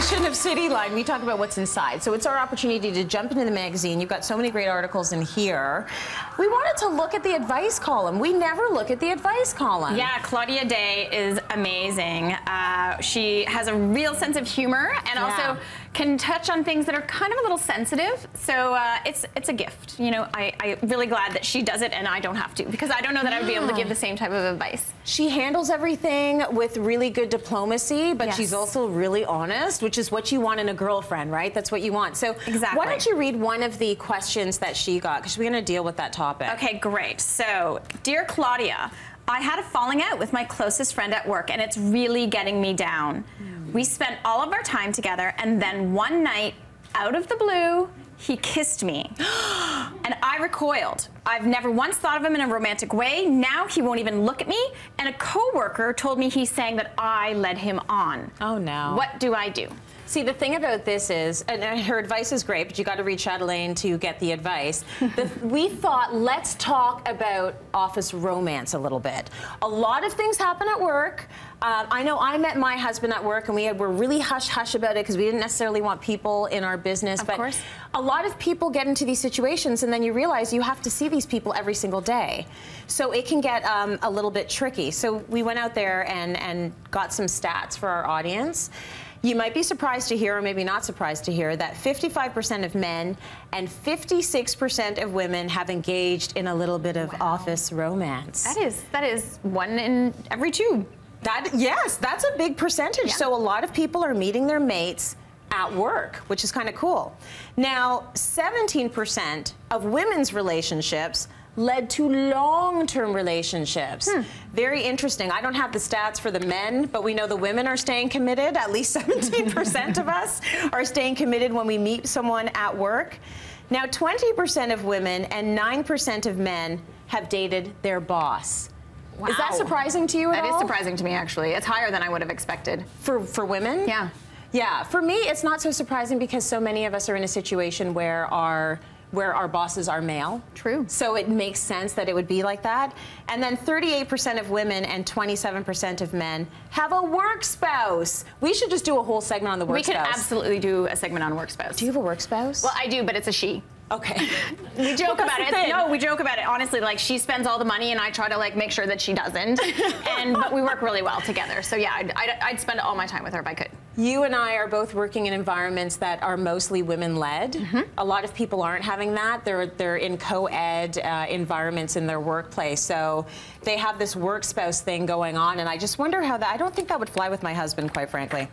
edition of Cityline, we talk about what's inside. So it's our opportunity to jump into the magazine. You've got so many great articles in here. We wanted to look at the advice column. We never look at the advice column. Yeah, Claudia Day is amazing. She has a real sense of humor and also can touch on things that are kind of a little sensitive. So it's a gift. You know, I'm really glad that she does it and I don't have to, because I don't know that I would be able to give the same type of advice. She handles everything with really good diplomacy, but she's also really honest, which is what you want in a girlfriend, right? That's what you want. So why don't you read one of the questions that she got, because we're going to deal with that topic. Okay, great. So, dear Claudia, I had a falling out with my closest friend at work, and it's really getting me down. We spent all of our time together, and then one night, out of the blue, he kissed me. And I recoiled. I've never once thought of him in a romantic way. Now he won't even look at me. And a coworker told me he's saying that I led him on. Oh, no. What do I do? See, the thing about this is, and her advice is great, but you got to read Chatelaine to get the advice. We thought, let's talk about office romance a little bit. A lot of things happen at work. I know I met my husband at work, and we're really hush-hush about it because we didn't necessarily want people in our business. Of course. A lot of people get into these situations, and then you realize you have to see these people every single day. So it can get a little bit tricky. So we went out there and got some stats for our audience. You might be surprised to hear, or maybe not surprised to hear, that 55% of men and 56% of women have engaged in a little bit of office romance. That is 1 in every 2. Yes, that's a big percentage. So a lot of people are meeting their mates at work, which is kind of cool. Now, 17% of women's relationships led to long-term relationships. Very interesting. I don't have the stats for the men, but we know the women are staying committed. At least 17% of us are staying committed when we meet someone at work. Now, 20% of women and 9% of men have dated their boss. Wow. Is that surprising to you at all? That is surprising to me, actually. It's higher than I would have expected. For women? Yeah. Yeah, for me, it's not so surprising because so many of us are in a situation where our bosses are male. True. So it makes sense that it would be like that. And then 38% of women and 27% of men have a work spouse. We should just do a whole segment on the work spouse. We could absolutely do a segment on work spouse. Do you have a work spouse? Well, I do, but it's a she. Okay. We joke about it. No, we joke about it. Honestly, like, she spends all the money and I try to, like, make sure that she doesn't. But we work really well together. So yeah, I'd spend all my time with her if I could. You and I are both working in environments that are mostly women-led. A lot of people aren't having that. They're in co-ed environments in their workplace. So they have this work spouse thing going on, and I just wonder how that, I don't think that would fly with my husband, quite frankly.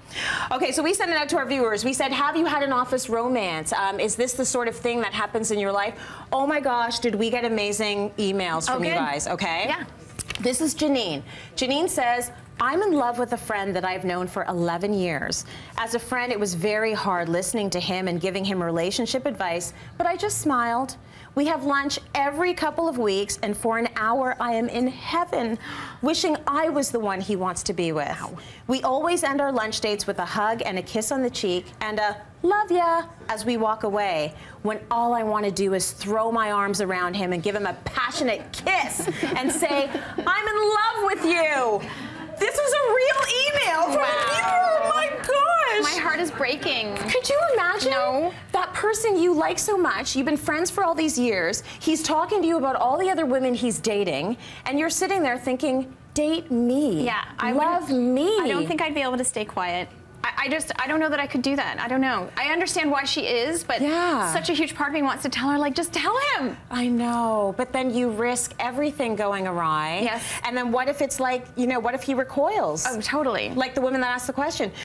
Okay, so we sent it out to our viewers. We said, have you had an office romance? Is this the sort of thing that happens in your life? Oh my gosh, did we get amazing emails from you guys, okay? Yeah. This is Janine. Janine says, I'm in love with a friend that I've known for 11 years. As a friend, it was very hard listening to him and giving him relationship advice, but I just smiled. We have lunch every couple of weeks, and for an hour, I am in heaven, wishing I was the one he wants to be with. Wow. We always end our lunch dates with a hug and a kiss on the cheek and a love ya as we walk away, when all I want to do is throw my arms around him and give him a passionate kiss and say, I'm in love with you. This was a real email from a viewer. Oh my gosh. My heart is breaking. Could you imagine? No. That person you like so much, you've been friends for all these years, he's talking to you about all the other women he's dating, and you're sitting there thinking, date me. Yeah. Love me. I don't think I'd be able to stay quiet. I don't know that I could do that. I don't know. I understand why she is, but such a huge part of me wants to tell her, like, just tell him. I know, but then you risk everything going awry. Yes. And then what if it's like, you know, what if he recoils? Oh, totally. Like the woman that asked the question.